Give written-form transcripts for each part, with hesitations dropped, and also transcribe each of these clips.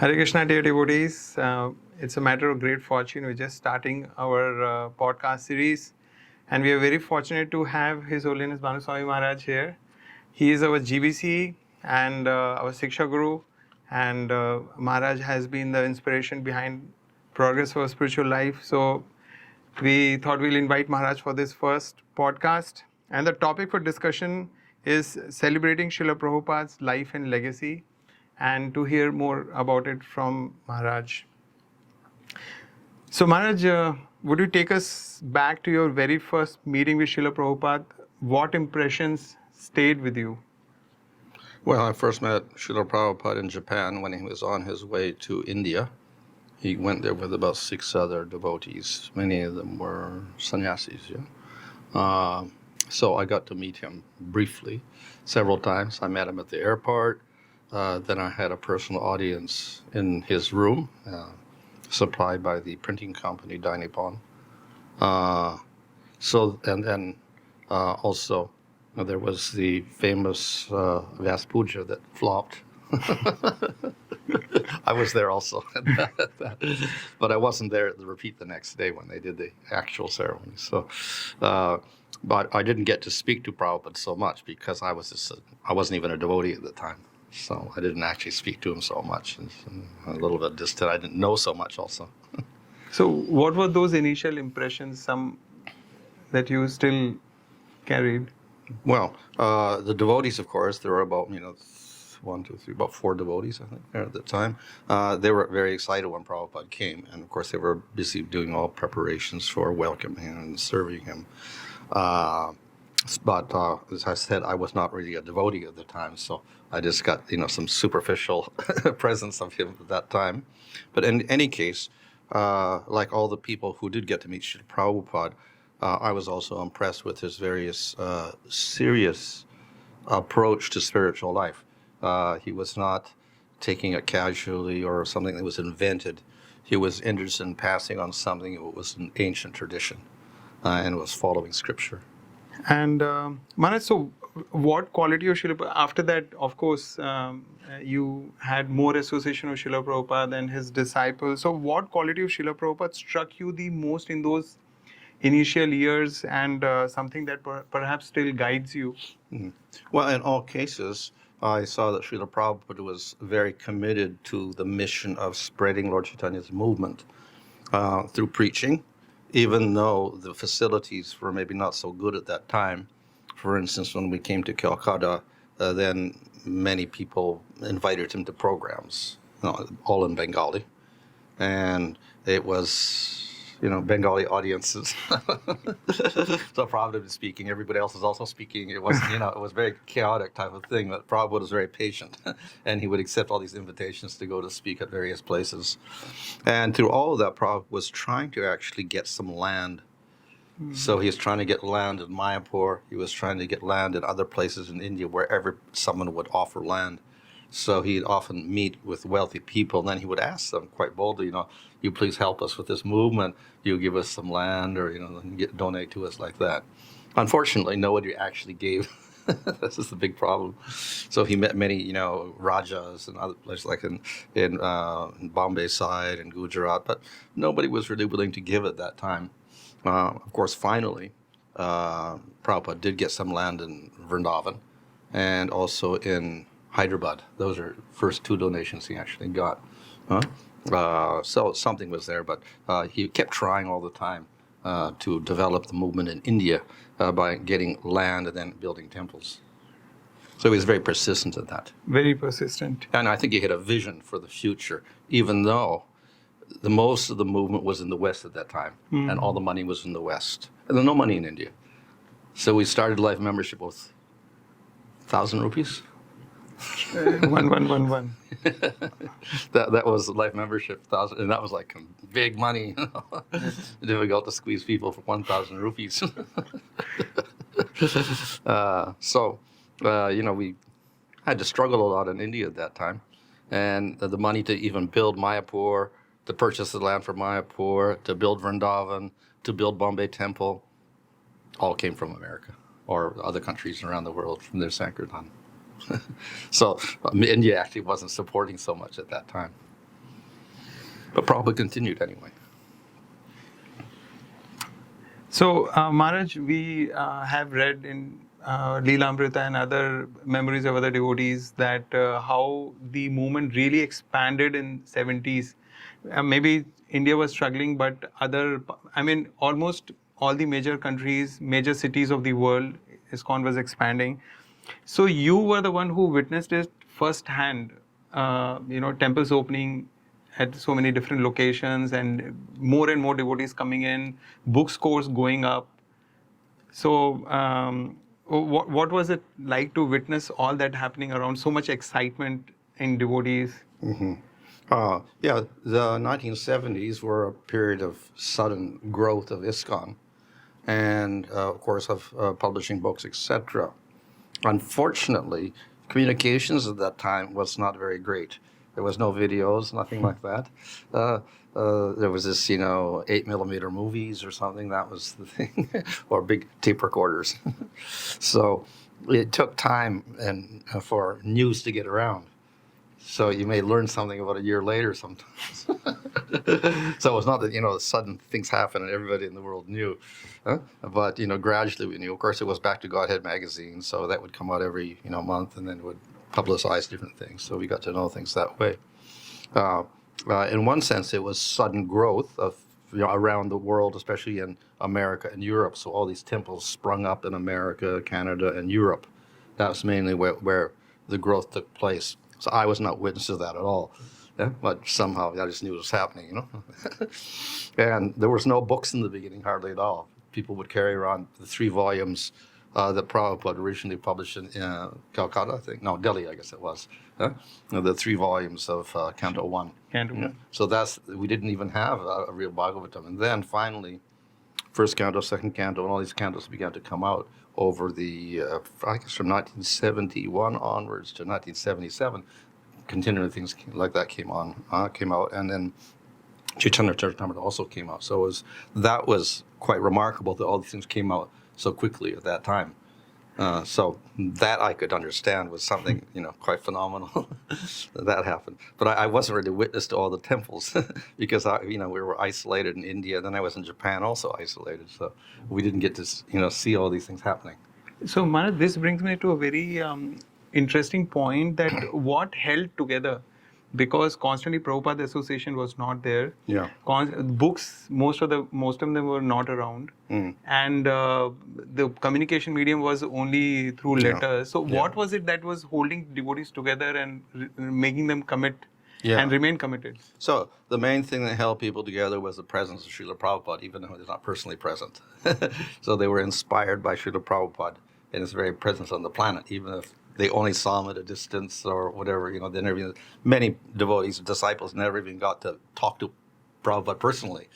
Hare Krishna, dear devotees. It's a matter of great fortune. We're just starting our podcast series, and we are very fortunate to have His Holiness Bhanu Swami Maharaj here. He is our GBC and our Siksha Guru, and Maharaj has been the inspiration behind progress for spiritual life. So we thought we'll invite Maharaj for this first podcast, and the topic for discussion is celebrating Srila Prabhupada's life and legacy, and to hear more about it from Maharaj. So Maharaj, would you take us back to your very first meeting with Srila Prabhupada? What impressions stayed with you? Well, I first met Srila Prabhupada in Japan when he was on his way to India. He went there with about 6 other devotees. Many of them were sannyasis, so I got to meet him briefly several times. I met him at the airport. Then I had a personal audience in his room, supplied by the printing company Dainippon. Also there was the famous Vyas Puja that flopped. I was there also, but I wasn't there to repeat the next day when they did the actual ceremony. So, but I didn't get to speak to Prabhupada so much because I wasn't even a devotee at the time. So I didn't actually speak to him so much, and a little bit distant. I didn't know so much also. So what were those initial impressions, some that you still carried? Well, the devotees, of course, there were about, 1, 2, 3, about 4 devotees, I think, there at the time. They were very excited when Prabhupada came, and of course they were busy doing all preparations for welcoming him and serving him. But as I said, I was not really a devotee at the time, so I just got, some superficial presence of him at that time. But in any case, like all the people who did get to meet Srila Prabhupada, I was also impressed with his various serious approach to spiritual life. He was not taking it casually or something that was invented. He was interested in passing on something that was an ancient tradition and was following scripture. And Maharaj, so what quality of Srila Prabhupada, after that, of course, you had more association with Srila Prabhupada and his disciples. So what quality of Srila Prabhupada struck you the most in those initial years, and something that perhaps still guides you? Mm-hmm. Well, in all cases, I saw that Srila Prabhupada was very committed to the mission of spreading Lord Chaitanya's movement through preaching, even though the facilities were maybe not so good at that time. For instance, when we came to Calcutta, then many people invited him to programs, all in Bengali. And it was, Bengali audiences. So Prabhupada was speaking, everybody else was also speaking. It was, it was a very chaotic type of thing, but Prabhupada was very patient. And he would accept all these invitations to go to speak at various places. And through all of that, Prabhupada was trying to actually get some land. So he was trying to get land in Mayapur. He was trying to get land in other places in India wherever someone would offer land. So he'd often meet with wealthy people, and then he would ask them quite boldly, you please help us with this movement. You give us some land, or donate to us like that. Unfortunately, nobody actually gave. This is the big problem. So he met many, Rajas and other places like in Bombay side and Gujarat, but nobody was really willing to give at that time. Of course, finally, Prabhupada did get some land in Vrindavan and also in Hyderabad. Those are first 2 donations he actually got. So something was there, but he kept trying all the time to develop the movement in India by getting land and then building temples. So he was very persistent at that. Very persistent. And I think he had a vision for the future, even though the most of the movement was in the West at that time, and all the money was in the West. And there's no money in India. So we started life membership with 1,000 rupees. 1. That was life membership, 1,000, and that was like big money. Difficult to squeeze people for 1,000 rupees. We had to struggle a lot in India at that time, and the money to even build Mayapur, to purchase the land for Mayapur, to build Vrindavan, to build Bombay Temple, all came from America or other countries around the world from their Sankirtan. So India actually wasn't supporting so much at that time. But Prabhupada continued anyway. So, Maharaj, we have read in Leela Amrita and other memories of other devotees that how the movement really expanded in 70s. Maybe India was struggling, but almost all the major countries, major cities of the world, ISKCON was expanding. So you were the one who witnessed it firsthand. Temples opening at so many different locations, and more devotees coming in, bookstores going up. So, what was it like to witness all that happening around? So much excitement in devotees. Yeah, the 1970s were a period of sudden growth of ISKCON and, of course, of publishing books, etc. Unfortunately, communications at that time was not very great. There was no videos, nothing like that. There was this, 8mm movies or something. That was the thing, or big tape recorders. So it took time and for news to get around. So you may learn something about a year later sometimes. So it was not that, sudden things happened and everybody in the world knew. But, gradually we knew. Of course, it was Back to Godhead magazine, so that would come out every, month, and then it would publicize different things. So we got to know things that way. In one sense, it was sudden growth of, around the world, especially in America and Europe. So all these temples sprung up in America, Canada, and Europe. That was mainly where the growth took place. So I was not witness to that at all. Yeah, but somehow I just knew it was happening, And there was no books in the beginning, hardly at all. People would carry around the 3 volumes that Prabhupada originally published in Calcutta, I think. No, Delhi, I guess it was. The 3 volumes of Canto 1. Canto 1. So we didn't even have a real Bhagavatam. And then finally, first canto, second canto, and all these cantos began to come out over the, I guess from 1971 onwards to 1977. Continuing things like that came out, and then Chaitanya Charitamrita also came out. So that was quite remarkable that all these things came out so quickly at that time. So that I could understand was something, quite phenomenal that happened. But I wasn't really witness to all the temples because, we were isolated in India. Then I was in Japan also isolated. So we didn't get to, see all these things happening. So, Maharaj, this brings me to a very interesting point that what held together, because constantly Prabhupada Association was not there. Yeah. Books, most of them were not around, and the communication medium was only through letters. So, what was it that was holding devotees together and making them commit and remain committed? So the main thing that held people together was the presence of Srila Prabhupada, even though he's not personally present. So they were inspired by Srila Prabhupada and his very presence on the planet, even if they only saw him at a distance or whatever. They never even, many devotees, disciples, never even got to talk to Prabhupada personally.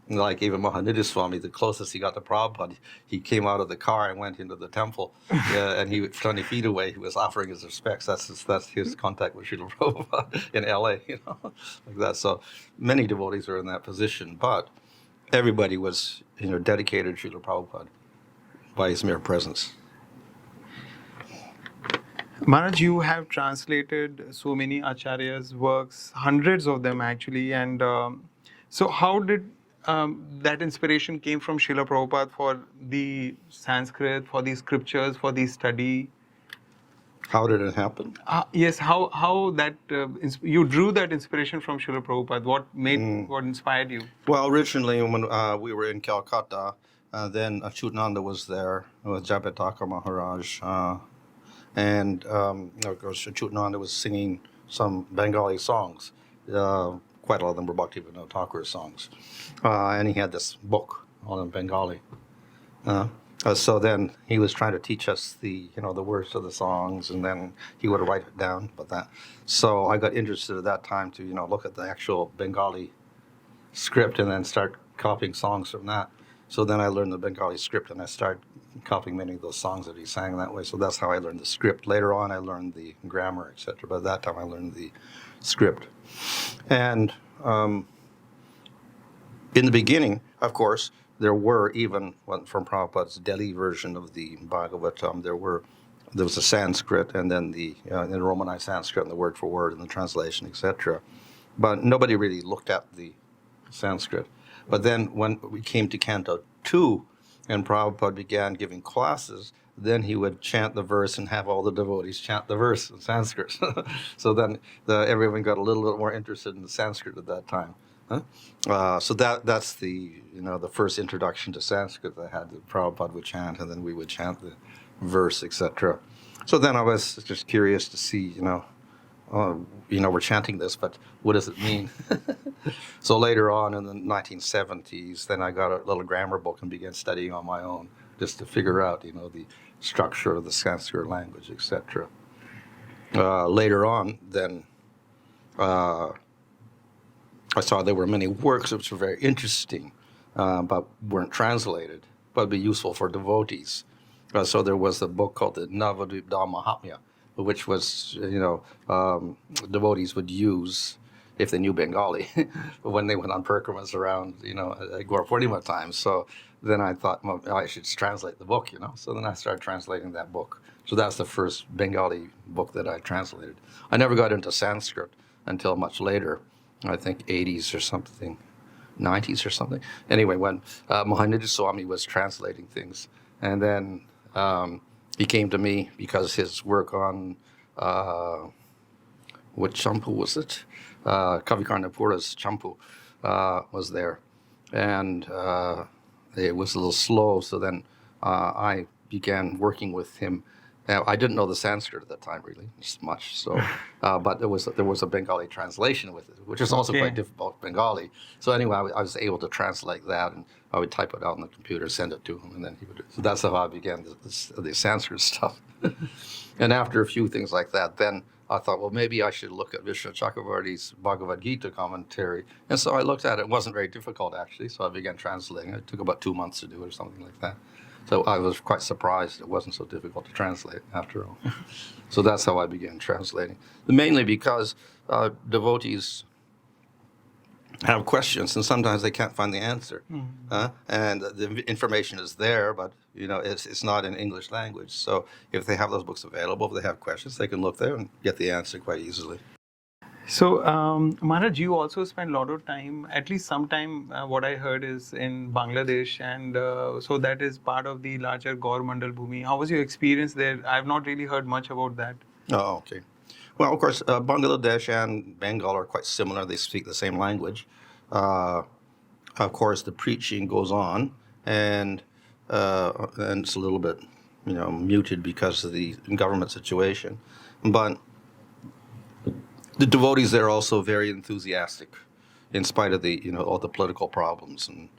Like even Mahanidhi Swami, the closest he got to Prabhupada, he came out of the car and went into the temple, and he was 20 feet away. He was offering his respects. That's his contact with Srila Prabhupada in L.A. Like that. So many devotees are in that position, but everybody was dedicated to Srila Prabhupada by his mere presence. Maharaj, you have translated so many acharyas' works, hundreds of them actually, and so how did that inspiration came from Srila Prabhupada for the Sanskrit, for the scriptures, for the study? How did it happen? Yes, how that you drew that inspiration from Srila Prabhupada? What inspired you? Well, originally when we were in Calcutta, then Achyutananda was there with Jayapataka Maharaj. And of course, Achyutananda was singing some Bengali songs. Quite a lot of them were Bhaktivinoda Thakur's songs. And he had this book all in Bengali. So then he was trying to teach us the words of the songs, and then he would write it down. So I got interested at that time to look at the actual Bengali script and then start copying songs from that. So then I learned the Bengali script, and I started copying many of those songs that he sang that way. So that's how I learned the script. Later on, I learned the grammar, etc. But at that time, I learned the script. And in the beginning, of course, there were even from Prabhupada's Delhi version of the Bhagavatam, there was a Sanskrit, and then the in Romanized Sanskrit, and the word for word, and the translation, etc. but nobody really looked at the Sanskrit. But then when we came to Canto 2 and Prabhupada began giving classes, then he would chant the verse and have all the devotees chant the verse in Sanskrit. So then everyone got a little bit more interested in the Sanskrit at that time. So that's the first introduction to Sanskrit that I had. That Prabhupada would chant, and then we would chant the verse, etc. So then I was just curious to see, we're chanting this, but what does it mean? So later on in the 1970s, then I got a little grammar book and began studying on my own, just to figure out, the structure of the Sanskrit language, etc. Later on, then I saw there were many works which were very interesting, but weren't translated, but would be useful for devotees. So there was a book called the Navadvip Mahatmya, which was, devotees would use if they knew Bengali when they went on parikramas around, Gaur Purnima time. So then I thought, well, I should translate the book, So then I started translating that book. So that's the first Bengali book that I translated. I never got into Sanskrit until much later, I think 80s or something, 90s or something. Anyway, when Mahanidhi Swami was translating things, and then he came to me because his work on, what Champu was it? Kavikarnapura's Champu was there. And it was a little slow, so then I began working with him. Now, I didn't know the Sanskrit at that time, really, much. So, but there was a Bengali translation with it, which is also quite difficult, Bengali. So anyway, I was able to translate that, and I would type it out on the computer, send it to him, and then he would. So that's how I began the Sanskrit stuff. And after a few things like that, then I thought, well, maybe I should look at Vishnu Chakravarti's Bhagavad Gita commentary. And so I looked at it. It wasn't very difficult, actually, so I began translating it. It took about 2 months to do it or something like that. So I was quite surprised it wasn't so difficult to translate after all. So that's how I began translating. Mainly because devotees have questions, and sometimes they can't find the answer. And the information is there, but it's not in English language. So if they have those books available, if they have questions, they can look there and get the answer quite easily. So, Maharaj, you also spent a lot of time, at least some time, what I heard is in Bangladesh, and so that is part of the larger Gaur Mandal Bhumi. How was your experience there? I've not really heard much about that. Oh, okay. Well, of course, Bangladesh and Bengal are quite similar. They speak the same language. Of course, the preaching goes on, and it's a little bit, muted because of the government situation. But the devotees there are also very enthusiastic, in spite of the, all the political problems and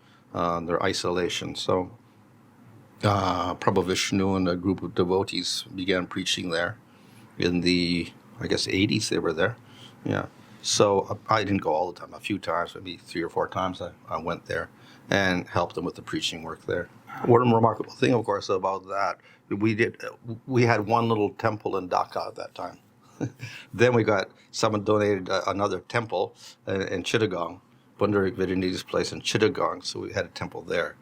their isolation. So Prabhu Vishnu and a group of devotees began preaching there in the, I guess, 80s. They were there. Yeah. So I didn't go all the time. A few times, maybe 3 or 4 times, I went there and helped them with the preaching work there. One remarkable thing, of course, about that, we had one little temple in Dhaka at that time. Then someone donated another temple in Chittagong, Pundarik Vidyani's place in Chittagong, so we had a temple there.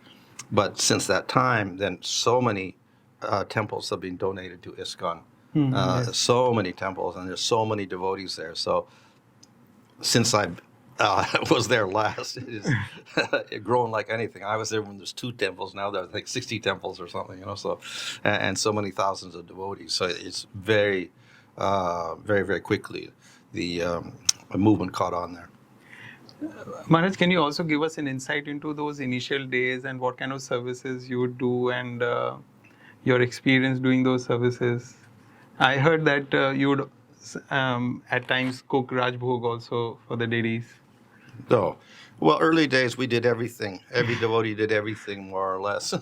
But since that time, then so many temples have been donated to ISKCON. Yes. So many temples, and there's so many devotees there. So since I was there last, it's grown like anything. I was there when there's 2 temples. Now there's like 60 temples or something, So, and so many thousands of devotees. So it's very, very, very quickly the movement caught on there. Maharaj, can you also give us an insight into those initial days and what kind of services you would do and your experience doing those services? I heard that you would at times cook Rajbhog also for the deities. Oh, well, early days we did everything. Every devotee did everything more or less.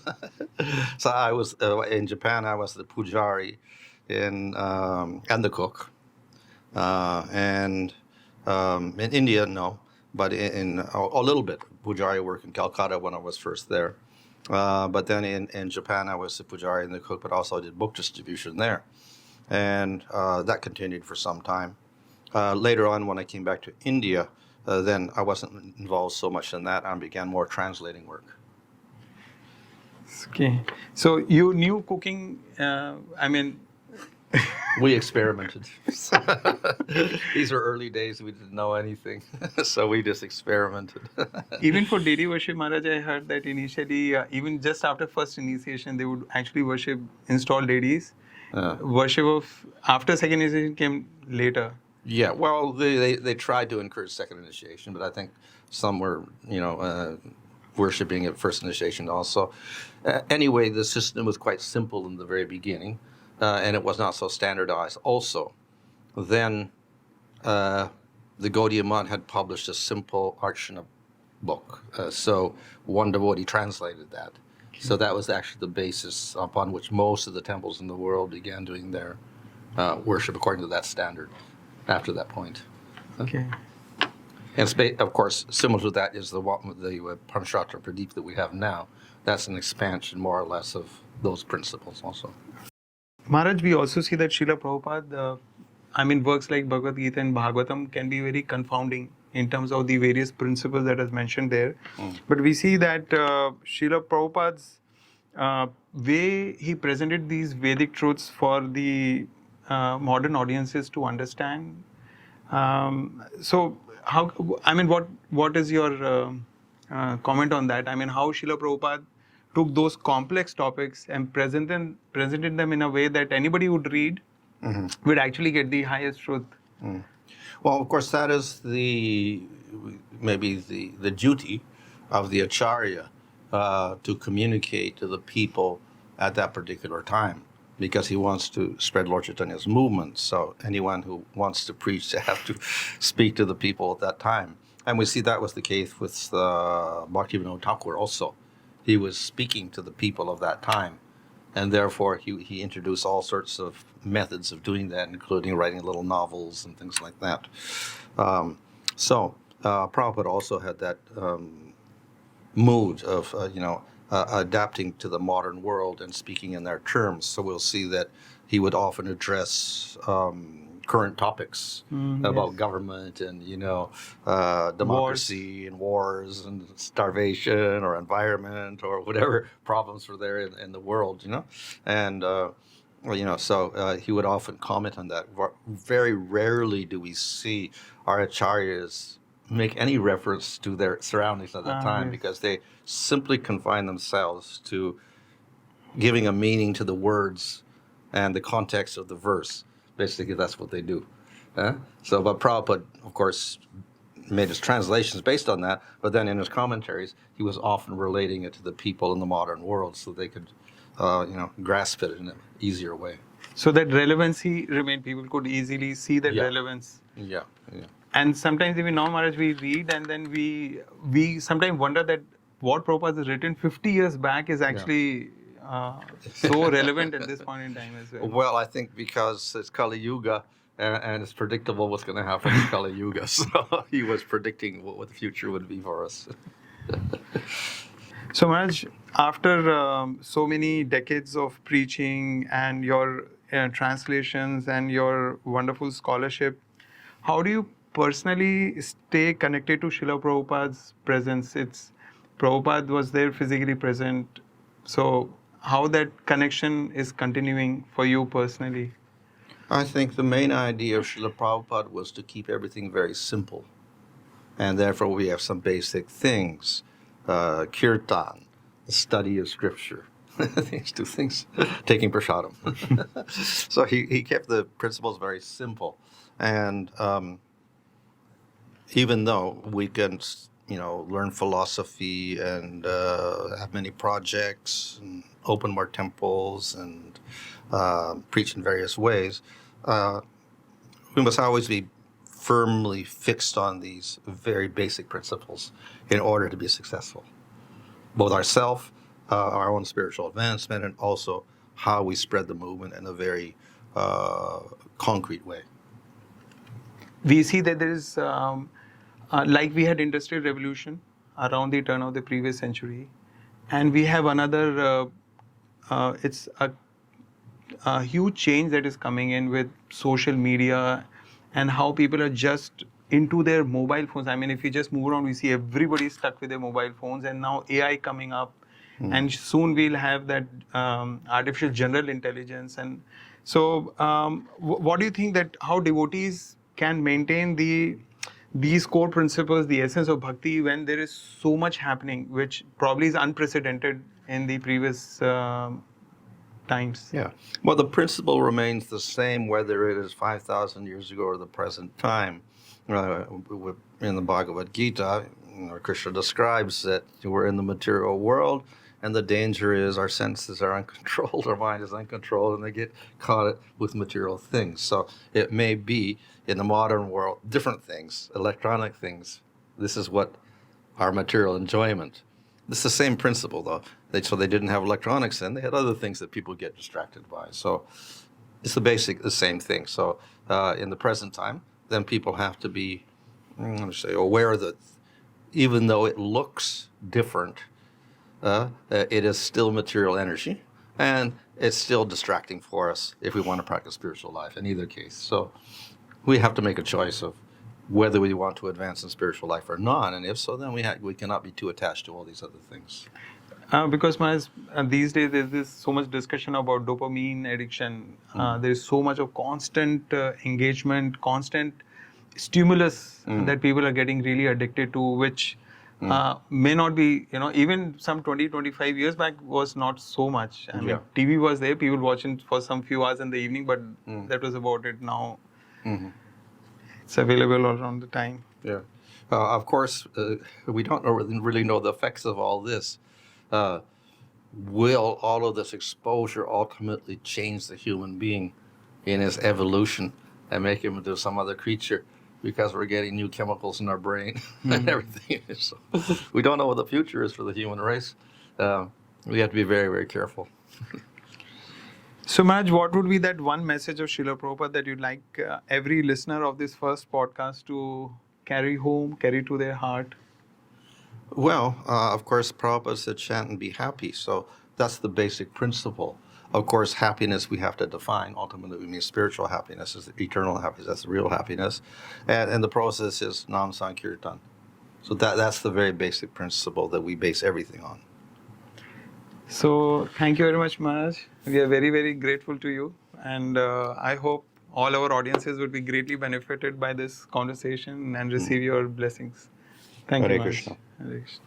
So I was in Japan. I was the pujari, and the cook, and in India, no, but in a little bit pujari work in Calcutta when I was first there. But then in Japan, I was the pujari and the cook, but also I did book distribution there. And that continued for some time. Later on, when I came back to India, then I wasn't involved so much in that. I began more translating work. Okay. So you knew cooking, We experimented. These were early days. We didn't know anything. So we just experimented. Even for daily worship, Maharaj, I heard that initially, even just after first initiation, they would actually worship installed ladies. Worship of after second initiation came later. Yeah, well, they tried to encourage second initiation, but I think some were, worshiping at first initiation also. Anyway, the system was quite simple in the very beginning, and it was not so standardized also. Then the Gaudiya Mutt had published a simple Archana book, so one devotee translated that. So that was actually the basis upon which most of the temples in the world began doing their worship according to that standard after that point. Okay. And of course, similar to that is the Paramshatra Pradeep that we have now. That's an expansion, more or less, of those principles also. Maharaj, we also see that Srila Prabhupada, works like Bhagavad Gita and Bhagavatam can be very confounding in terms of the various principles that is mentioned there. But we see that Srila Prabhupada's way he presented these Vedic truths for the modern audiences to understand. So, what is your comment on that? How Srila Prabhupada took those complex topics and presented them in a way that anybody would read would actually get the highest truth. Well, of course, that is maybe the duty of the Acharya to communicate to the people at that particular time, because he wants to spread Lord Chaitanya's movement. So anyone who wants to preach they have to speak to the people at that time. And we see that was the case with Bhaktivinoda Thakur also. He was speaking to the people of that time. And therefore, he introduced all sorts of methods of doing that, including writing little novels and things like that. Prabhupada also had that mood of, adapting to the modern world and speaking in their terms. So we'll see that he would often address current topics about government and, democracy and wars and starvation or environment or whatever problems were there in the world, And, so he would often comment on that. Very rarely do we see our acharyas make any reference to their surroundings at that time, because they simply confine themselves to giving a meaning to the words and the context of the verse. Basically, that's what they do. But Prabhupada, of course, made his translations based on that, but then in his commentaries, he was often relating it to the people in the modern world so they could, grasp it in an easier way. So that relevancy remained, people could easily see that relevance. Yeah. And sometimes even now, Maharaj, we read and then we sometimes wonder that what Prabhupada has written 50 years back is actually so relevant at this point in time as well. Well, I think because it's Kali Yuga and it's predictable what's going to happen in Kali Yuga. So he was predicting what the future would be for us. So Maharaj, after so many decades of preaching and your translations and your wonderful scholarship, how do you personally stay connected to Srila Prabhupada's presence? Prabhupada was there physically present. So how that connection is continuing for you personally? I think the main idea of Srila Prabhupada was to keep everything very simple. And therefore we have some basic things. Kirtan, the study of scripture. These two things. Taking prasadam. So he kept the principles very simple. And even though we can, learn philosophy and have many projects and open more temples and preach in various ways, we must always be firmly fixed on these very basic principles in order to be successful. Both ourselves, our own spiritual advancement, and also how we spread the movement in a very concrete way. We see that there is, like we had industrial revolution around the turn of the previous century, and we have another, it's a huge change that is coming in with social media and how people are just into their mobile phones. If you just move around, we see everybody stuck with their mobile phones, and now AI coming up, and soon we'll have that artificial general intelligence, and So, what do you think that how devotees can maintain these core principles, the essence of bhakti, when there is so much happening, which probably is unprecedented in the previous times? Yeah. Well, the principle remains the same whether it is 5,000 years ago or the present time. In the Bhagavad Gita, Krishna describes that we're in the material world, and the danger is our senses are uncontrolled, our mind is uncontrolled, and they get caught with material things. So it may be in the modern world different things, electronic things. This is what our material enjoyment. It's the same principle, though. So they didn't have electronics then; they had other things that people get distracted by. So it's the same thing. So in the present time, then people have to be, aware that even though it looks different, it is still material energy, and it's still distracting for us if we want to practice spiritual life in either case. So we have to make a choice of whether we want to advance in spiritual life or not, and if so, then we cannot be too attached to all these other things. Because Maharaj, these days there's so much discussion about dopamine addiction. There is so much of constant engagement, constant stimulus that people are getting really addicted to, which may not be, even some 20, 25 years back was not so much. I mean, TV was there, people watching for some few hours in the evening, but that was about it. Now it's available all around the time. Yeah. Of course, we don't really know the effects of all this. Will all of this exposure ultimately change the human being in his evolution and make him into some other creature because we're getting new chemicals in our brain and everything? So we don't know what the future is for the human race. We have to be very, very careful. So, Maharaj, what would be that one message of Srila Prabhupada that you'd like every listener of this first podcast to carry home, carry to their heart? Well, of course, Prabhupada said chant and be happy. So that's the basic principle. Of course, happiness we have to define. Ultimately, we mean spiritual happiness is the eternal happiness. That's the real happiness. And the process is Nam Sankirtan. So that's the very basic principle that we base everything on. So, thank you very much, Maharaj. We are very, very grateful to you. And I hope all our audiences would be greatly benefited by this conversation and receive your blessings. Thank you, Hare Maharaj. Krishna. Hare Krishna.